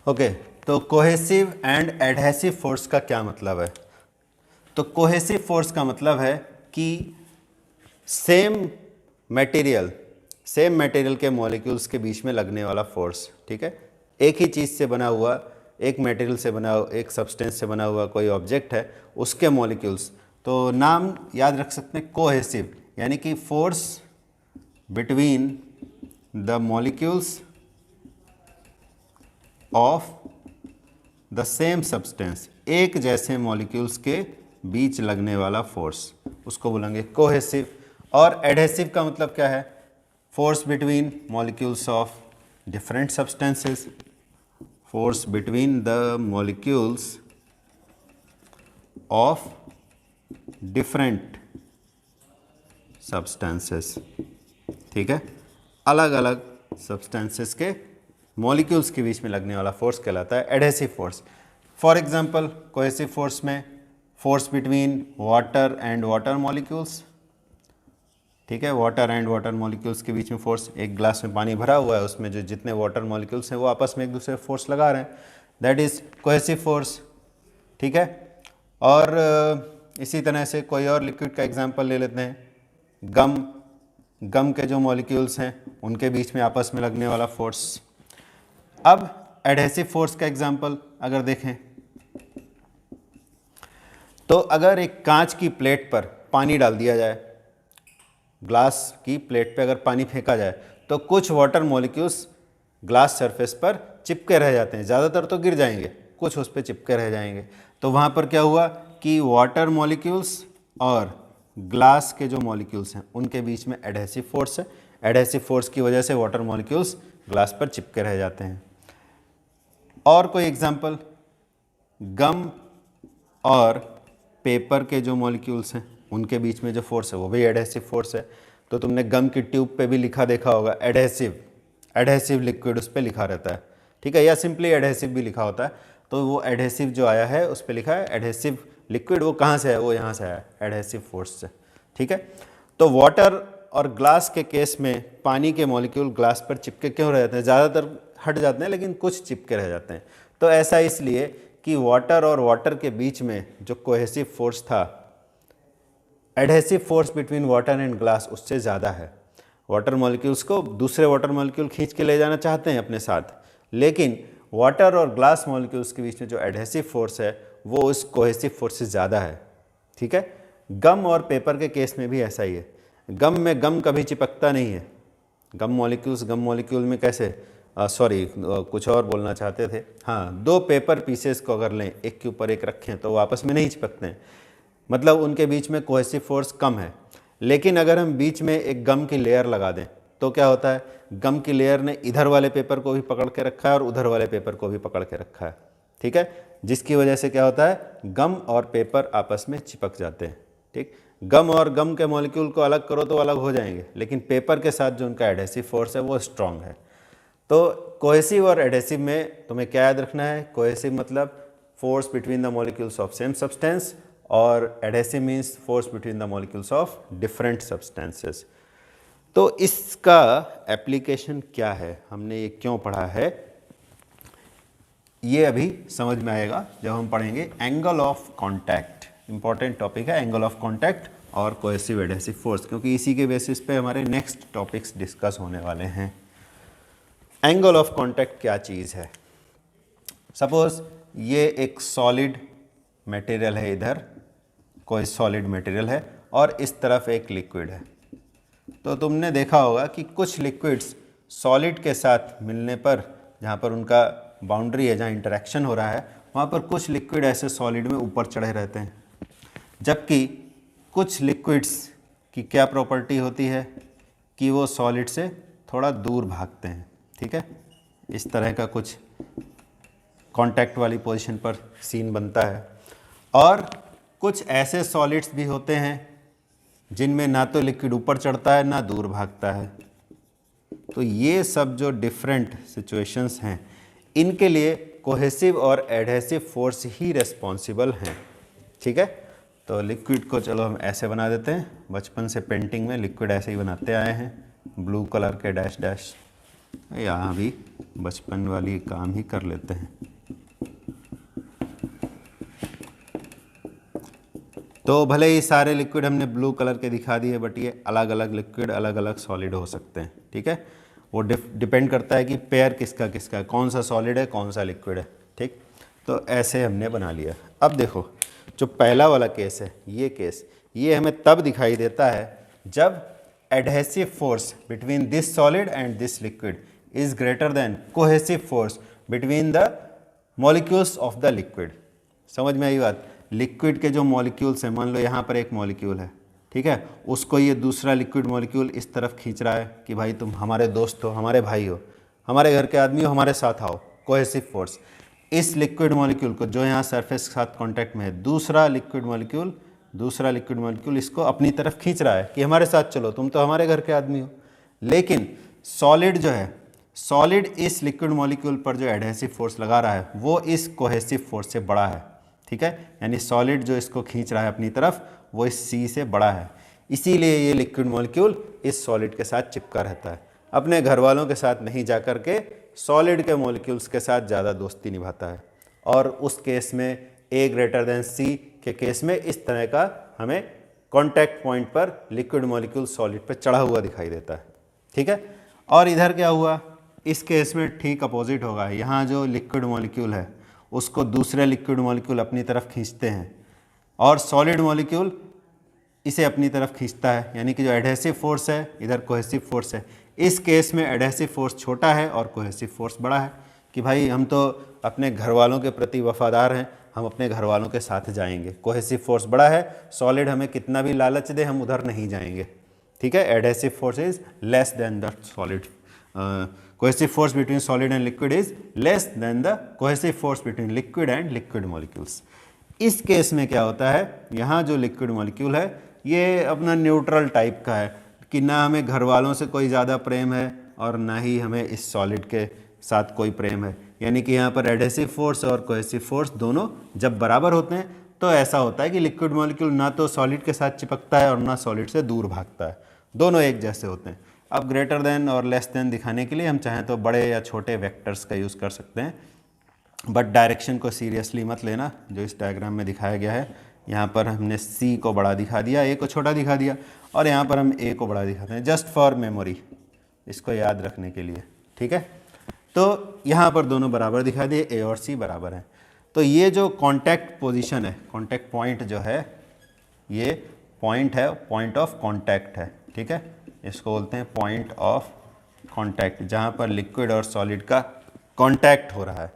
Okay, तो cohesive and adhesive force का क्या मतलब है? तो कोहेसिव फोर्स का मतलब है कि सेम मटेरियल के मॉलिक्यूल्स के बीच में लगने वाला फोर्स, ठीक है। एक ही चीज़ से बना हुआ, एक मटेरियल से बना हुआ, एक सब्सटेंस से बना हुआ कोई ऑब्जेक्ट है, उसके मॉलिक्यूल्स, तो नाम याद रख सकते हैं कोहेसिव, यानी कि force between the molecules of the same substance, एक जैसे मॉलिक्यूल्स के बीच लगने वाला फोर्स, उसको बोलेंगे कोहेसिव। और एडहेसिव का मतलब क्या है? Force between molecules of different substances, force between the molecules of different substances, ठीक है। अलग अलग सब्सटेंसेस के मॉलिक्यूल्स के बीच में लगने वाला फोर्स कहलाता है adhesive force. For example, cohesive force में force between water and water molecules, ठीक है, वाटर एंड वाटर मॉलिक्यूल्स के बीच में फोर्स, एक ग्लास में पानी भरा हुआ है, उसमें जो जितने वाटर मॉलिक्यूल्स हैं वो आपस में एक दूसरे फोर्स लगा रहे हैं, दैट इज़ कोहेसिव फोर्स, ठीक है। और इसी तरह से कोई और लिक्विड का एग्जांपल ले लेते हैं, गम के जो मॉलिक्यूल्स हैं उनके बीच में आपस में लगने वाला फोर्स। अब एडहेसिव फोर्स का एग्जांपल अगर देखें, तो अगर एक कांच की प्लेट पर पानी डाल दिया जाए, ग्लास की प्लेट पे अगर पानी फेंका जाए, तो कुछ वाटर मॉलिक्यूल्स ग्लास सरफेस पर चिपके रह जाते हैं, ज़्यादातर तो गिर जाएंगे, कुछ उस पर चिपके रह जाएंगे। तो वहाँ पर क्या हुआ कि वाटर मॉलिक्यूल्स और ग्लास के जो मॉलिक्यूल्स हैं उनके बीच में एडहेसिव फोर्स है। एडहेसिव फोर्स की वजह से वाटर मॉलिक्यूल्स ग्लास पर चिपके रह जाते हैं। और कोई एग्जांपल, गम और पेपर के जो मॉलिक्यूल्स हैं उनके बीच में जो फोर्स है वो भी एडहेसिव फोर्स है। तो तुमने गम की ट्यूब पे भी लिखा देखा होगा एडहेसिव लिक्विड, उस पर लिखा रहता है, ठीक है, या सिंपली एडहेसिव भी लिखा होता है। तो वो एडहेसिव जो आया है उस पर लिखा है एडहेसिव लिक्विड, वो कहाँ से है? वो यहाँ से आया, एडहेसिव फोर्स से, ठीक है। तो वाटर और ग्लास के केस में पानी के मॉलिक्यूल ग्लास पर चिपके क्यों रह जाते हैं? ज़्यादातर हट जाते हैं लेकिन कुछ चिपके रह जाते हैं। तो ऐसा इसलिए कि वाटर और वाटर के बीच में जो कोहेसिव फोर्स था, adhesive force between water and glass, उससे ज़्यादा है। वाटर मॉलिक्यूल्स को दूसरे वाटर मॉलिक्यूल खींच के ले जाना चाहते हैं अपने साथ, लेकिन वाटर और ग्लास मॉलिक्यूल्स के बीच में जो एडहेसिव फोर्स है वो उस कोहेसिव फोर्स से ज़्यादा है, ठीक है। गम और पेपर के केस में भी ऐसा ही है। गम में गम कभी चिपकता नहीं है, गम मॉलिक्यूल में कैसे, कुछ और बोलना चाहते थे, हाँ, दो पेपर पीसेस को अगर लें, एक के ऊपर एक रखें, तो वो आपस में नहीं चिपकते हैं, मतलब उनके बीच में कोहेसिव फोर्स कम है। लेकिन अगर हम बीच में एक गम की लेयर लगा दें तो क्या होता है? गम की लेयर ने इधर वाले पेपर को भी पकड़ के रखा है और उधर वाले पेपर को भी पकड़ के रखा है, ठीक है, जिसकी वजह से क्या होता है? गम और पेपर आपस में चिपक जाते हैं, ठीक। गम और गम के मॉलिक्यूल को अलग करो तो अलग हो जाएंगे, लेकिन पेपर के साथ जो उनका एडहेसिव फोर्स है वो स्ट्रांग है। तो कोहेसिव और एडहेसिव में तुम्हें क्या याद रखना है? कोहेसिव मतलब force between the molecules of same substance, और adhesive means force between the molecules of different substances. तो इसका एप्लीकेशन क्या है, हमने ये क्यों पढ़ा है, ये अभी समझ में आएगा जब हम पढ़ेंगे angle of contact. Important topic है एंगल ऑफ कांटेक्ट और कोहेसिव एडहेसिव फोर्स, क्योंकि इसी के बेसिस पे हमारे नेक्स्ट टॉपिक्स डिस्कस होने वाले हैं। एंगल ऑफ कांटेक्ट क्या चीज़ है? सपोज ये एक सॉलिड मटेरियल है, इधर कोई सॉलिड मटेरियल है और इस तरफ एक लिक्विड है। तो तुमने देखा होगा कि कुछ लिक्विड्स सॉलिड के साथ मिलने पर, जहाँ पर उनका बाउंड्री है, जहाँ इंटरेक्शन हो रहा है, वहाँ पर कुछ लिक्विड ऐसे सॉलिड में ऊपर चढ़े रहते हैं, जबकि कुछ लिक्विड्स की क्या प्रॉपर्टी होती है कि वो सॉलिड से थोड़ा दूर भागते हैं, ठीक है। इस तरह का कुछ कांटेक्ट वाली पोजीशन पर सीन बनता है। और कुछ ऐसे सॉलिड्स भी होते हैं जिनमें ना तो लिक्विड ऊपर चढ़ता है ना दूर भागता है। तो ये सब जो डिफरेंट सिचुएशंस हैं, इनके लिए कोहेसिव और एडहेसिव फोर्स ही रिस्पॉन्सिबल हैं, ठीक है। तो लिक्विड को चलो हम ऐसे बना देते हैं, बचपन से पेंटिंग में लिक्विड ऐसे ही बनाते आए हैं, ब्लू कलर के डैश डैश, यहाँ भी बचपन वाली काम ही कर लेते हैं। तो भले ही सारे लिक्विड हमने ब्लू कलर के दिखा दिए, बट ये अलग अलग लिक्विड अलग अलग सॉलिड हो सकते हैं। ठीक है, वो डिपेंड करता है कि पेयर किसका किसका है, कौन सा सॉलिड है कौन सा लिक्विड है। ठीक, तो ऐसे हमने बना लिया। अब देखो जो पहला वाला केस है, ये केस ये हमें तब दिखाई देता है जब adhesive force between this solid and this liquid is greater than cohesive force between the molecules of the liquid. समझ में आई बात? लिक्विड के जो मॉलिक्यूल्स हैं, मान लो यहाँ पर एक मॉलिक्यूल है, ठीक है, उसको ये दूसरा लिक्विड मॉलिक्यूल इस तरफ खींच रहा है कि भाई तुम हमारे दोस्त हो, हमारे भाई हो, हमारे घर के आदमी हो, हमारे साथ आओ, कोहेसिव फोर्स। इस लिक्विड मॉलिक्यूल को जो यहाँ सरफेस के साथ कांटेक्ट में है, दूसरा लिक्विड मॉलिक्यूल इसको अपनी तरफ खींच रहा है कि हमारे साथ चलो, तुम तो हमारे घर के आदमी हो। लेकिन सॉलिड जो है, सॉलिड इस लिक्विड मॉलिक्यूल पर जो एडहेसिव फोर्स लगा रहा है वो इस कोहेसिव फोर्स से बड़ा है। ठीक है, यानी सॉलिड जो इसको खींच रहा है अपनी तरफ वो इस C से बड़ा है, इसीलिए ये लिक्विड मॉलिक्यूल इस सॉलिड के साथ चिपका रहता है। अपने घर वालों के साथ नहीं जा कर के सॉलिड के मॉलिक्यूल्स के साथ ज़्यादा दोस्ती निभाता है। और उस केस में A ग्रेटर देन C के केस में इस तरह का हमें कॉन्टैक्ट पॉइंट पर लिक्विड मॉलिक्यूल सॉलिड पर चढ़ा हुआ दिखाई देता है। ठीक है, और इधर क्या हुआ, इस केस में ठीक अपोजिट होगा। यहाँ जो लिक्विड मॉलिक्यूल है उसको दूसरे लिक्विड मॉलिक्यूल अपनी तरफ खींचते हैं और सॉलिड मॉलिक्यूल इसे अपनी तरफ खींचता है, यानी कि जो एडहेसिव फोर्स है इधर कोहेसिव फोर्स है। इस केस में एडहेसिव फोर्स छोटा है और कोहेसिव फोर्स बड़ा है कि भाई हम तो अपने घर वालों के प्रति वफादार हैं, हम अपने घर वालों के साथ जाएंगे। कोहेसिव फोर्स बड़ा है, सॉलिड हमें कितना भी लालच दे हम उधर नहीं जाएंगे। ठीक है, adhesive force is less than the solid, cohesive force between solid and liquid is less than the cohesive force between liquid and liquid molecules। इस केस में क्या होता है, यहाँ जो लिक्विड मॉलिक्यूल है ये अपना न्यूट्रल टाइप का है कि ना हमें घर वालों से कोई ज़्यादा प्रेम है और ना ही हमें इस सॉलिड के साथ कोई प्रेम है। यानी कि यहाँ पर एडहेसिव फोर्स और कोहेसिव फोर्स दोनों जब बराबर होते हैं तो ऐसा होता है कि लिक्विड मॉलिक्यूल ना तो सॉलिड के साथ चिपकता है और ना सॉलिड से दूर भागता है, दोनों एक जैसे होते हैं। अब ग्रेटर देन और लेस देन दिखाने के लिए हम चाहें तो बड़े या छोटे वेक्टर्स का यूज़ कर सकते हैं, बट डायरेक्शन को सीरियसली मत लेना। जो इस डायग्राम में दिखाया गया है, यहाँ पर हमने C को बड़ा दिखा दिया, A को छोटा दिखा दिया, और यहाँ पर हम A को बड़ा दिखाते हैं जस्ट फॉर मेमोरी, इसको याद रखने के लिए। ठीक है, तो यहाँ पर दोनों बराबर दिखा दिए, A और C बराबर हैं। तो ये जो कॉन्टैक्ट पोजिशन है, कॉन्टैक्ट पॉइंट जो है, ये पॉइंट है, पॉइंट ऑफ कॉन्टैक्ट है। ठीक है, इसको बोलते हैं पॉइंट ऑफ कांटेक्ट, जहाँ पर लिक्विड और सॉलिड का कांटेक्ट हो रहा है।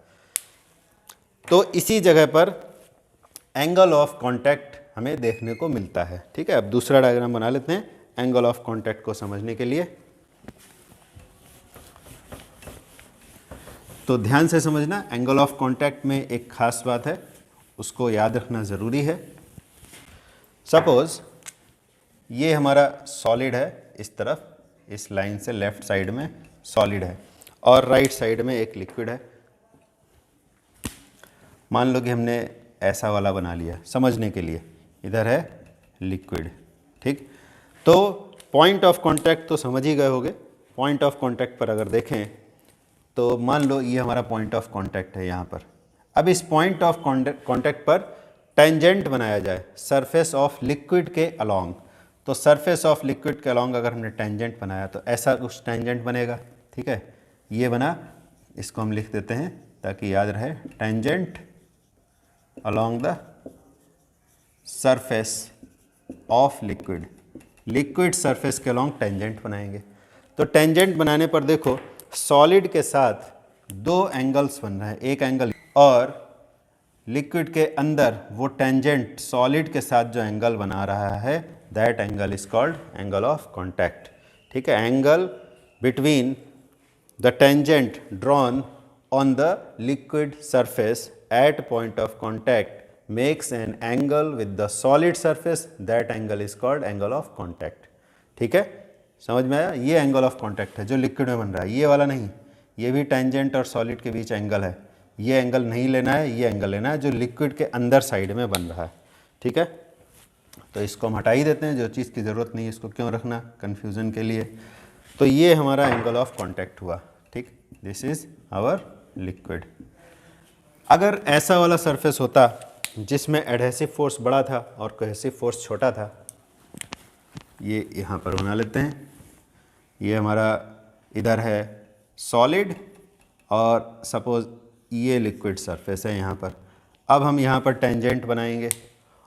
तो इसी जगह पर एंगल ऑफ कांटेक्ट हमें देखने को मिलता है। ठीक है, अब दूसरा डायग्राम बना लेते हैं एंगल ऑफ कांटेक्ट को समझने के लिए। तो ध्यान से समझना, एंगल ऑफ कांटेक्ट में एक खास बात है, उसको याद रखना ज़रूरी है। सपोज ये हमारा सॉलिड है, इस तरफ इस लाइन से लेफ्ट साइड में सॉलिड है और राइट साइड में एक लिक्विड है। मान लो कि हमने ऐसा वाला बना लिया समझने के लिए, इधर है लिक्विड। ठीक, तो पॉइंट ऑफ कांटेक्ट तो समझ ही गए होंगे। पॉइंट ऑफ कांटेक्ट पर अगर देखें तो मान लो ये हमारा पॉइंट ऑफ कांटेक्ट है यहाँ पर। अब इस पॉइंट ऑफ कांटेक्ट पर टेंजेंट बनाया जाए सरफेस ऑफ लिक्विड के अलोंग, तो सरफेस ऑफ लिक्विड के अलोंग अगर हमने टेंजेंट बनाया तो ऐसा कुछ टेंजेंट बनेगा। ठीक है, ये बना, इसको हम लिख देते हैं ताकि याद रहे, tangent along the surface of liquid, liquid surface के अलोंग टेंजेंट बनाएंगे। तो टेंजेंट बनाने पर देखो सॉलिड के साथ दो एंगल्स बन रहे हैं, एक एंगल और लिक्विड के अंदर वो टेंजेंट सॉलिड के साथ जो एंगल बना रहा है, that angle is called angle of contact. ठीक है, angle between the tangent drawn on the liquid surface at point of contact makes an angle with the solid surface, that angle is called angle of contact. ठीक है, समझ में आया? ये angle of contact है जो लिक्विड में बन रहा है, ये वाला नहीं। ये भी टेंजेंट और सॉलिड के बीच एंगल है, ये एंगल नहीं लेना है, ये एंगल लेना है जो लिक्विड के अंदर साइड में बन रहा है। ठीक है, तो इसको हम हटा ही देते हैं, जो चीज़ की ज़रूरत नहीं है इसको क्यों रखना कन्फ्यूज़न के लिए। तो ये हमारा एंगल ऑफ कांटेक्ट हुआ। ठीक, दिस इज आवर लिक्विड। अगर ऐसा वाला सरफेस होता जिसमें एडहेसिव फोर्स बड़ा था और कोहेसिव फोर्स छोटा था, ये यहाँ पर बना लेते हैं। ये हमारा इधर है सॉलिड और सपोज ये लिक्विड सरफेस है यहाँ पर। अब हम यहाँ पर टेंजेंट बनाएंगे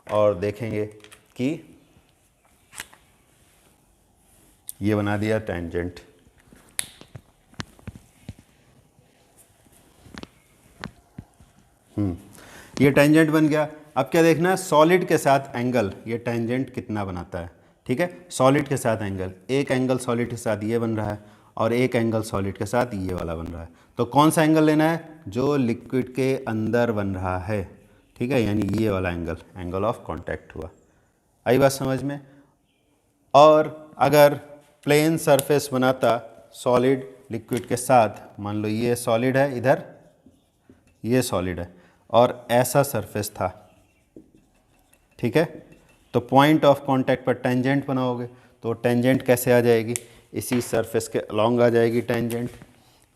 और देखेंगे कि ये बना दिया टेंजेंट। ये टेंजेंट बन गया। अब क्या देखना है, सॉलिड के साथ एंगल ये टेंजेंट कितना बनाता है। ठीक है, सॉलिड के साथ एंगल, एक एंगल सॉलिड के साथ ये बन रहा है और एक एंगल सॉलिड के साथ ये वाला बन रहा है। तो कौन सा एंगल लेना है, जो लिक्विड के अंदर बन रहा है। ठीक है, यानी ये वाला एंगल, एंगल ऑफ कांटेक्ट हुआ। आई बात समझ में। और अगर प्लेन सरफेस बनाता सॉलिड लिक्विड के साथ, मान लो ये सॉलिड है, इधर ये सॉलिड है और ऐसा सरफेस था, ठीक है, तो पॉइंट ऑफ कांटेक्ट पर टेंजेंट बनाओगे तो टेंजेंट कैसे आ जाएगी, इसी सरफेस के अलोंग आ जाएगी टेंजेंट।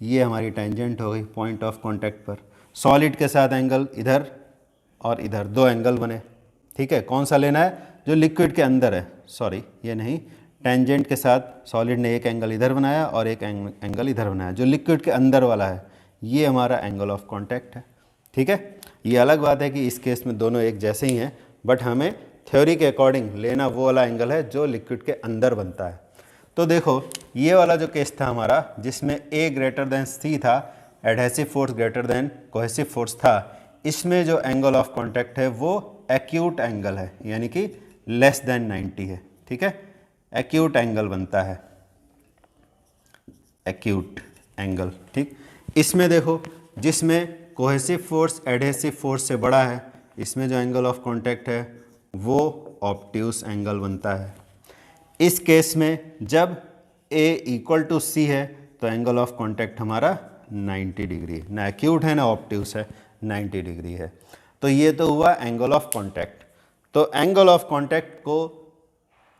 ये हमारी टेंजेंट हो गई पॉइंट ऑफ कांटेक्ट पर। सॉलिड के साथ एंगल इधर और इधर, दो एंगल बने। ठीक है, कौन सा लेना है, जो लिक्विड के अंदर है, सॉरी ये नहीं, टेंजेंट के साथ सॉलिड ने एक एंगल इधर बनाया और एक एंगल इधर बनाया, जो लिक्विड के अंदर वाला है ये हमारा एंगल ऑफ कांटेक्ट है। ठीक है, ये अलग बात है कि इस केस में दोनों एक जैसे ही हैं, बट हमें थ्योरी के अकॉर्डिंग लेना वो वाला एंगल है जो लिक्विड के अंदर बनता है। तो देखो ये वाला जो केस था हमारा, जिसमें A ग्रेटर देन C था, adhesive force greater than cohesive force था, इसमें जो एंगल ऑफ कांटेक्ट है वो एक्यूट एंगल है, यानी कि लेस देन 90 है। ठीक है, एक्यूट एंगल बनता है, एक्यूट एंगल। ठीक, इसमें देखो जिसमें कोहेसिव फोर्स एडहेसिव फोर्स से बड़ा है, इसमें जो एंगल ऑफ कांटेक्ट है वो ऑब्ट्यूस एंगल बनता है। इस केस में जब A इक्वल टू C है तो एंगल ऑफ कांटेक्ट हमारा 90 डिग्री है, ना एक्यूट है ना ऑब्ट्यूस है, 90 डिग्री है। तो ये तो हुआ एंगल ऑफ कांटेक्ट। तो एंगल ऑफ कांटेक्ट को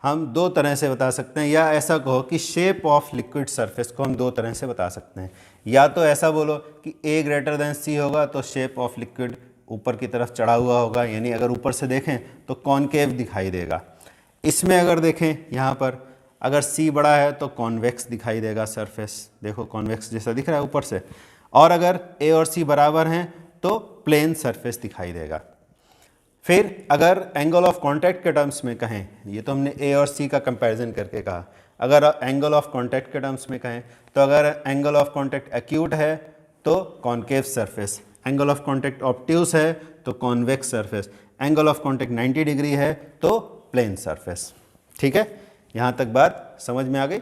हम दो तरह से बता सकते हैं, या ऐसा कहो कि शेप ऑफ लिक्विड सरफेस को हम दो तरह से बता सकते हैं। या तो ऐसा बोलो कि A ग्रेटर देन C होगा तो शेप ऑफ लिक्विड ऊपर की तरफ चढ़ा हुआ होगा, यानी अगर ऊपर से देखें तो कॉनकेव दिखाई देगा। इसमें अगर देखें यहाँ पर, अगर C बड़ा है तो कॉन्वेक्स दिखाई देगा सरफेस, देखो कॉन्वेक्स जैसा दिख रहा है ऊपर से। और अगर A और C बराबर हैं तो प्लेन सरफेस दिखाई देगा। फिर अगर एंगल ऑफ कांटेक्ट के टर्म्स में कहें, ये तो हमने A और C का कंपैरिजन करके कहा, अगर एंगल ऑफ कांटेक्ट के टर्म्स में कहें तो अगर एंगल ऑफ कांटेक्ट एक्यूट है तो concave surface, angle of contact obtuse है तो convex surface, angle of contact 90 degree है तो प्लेन सरफेस। ठीक है, यहाँ तक बात समझ में आ गई।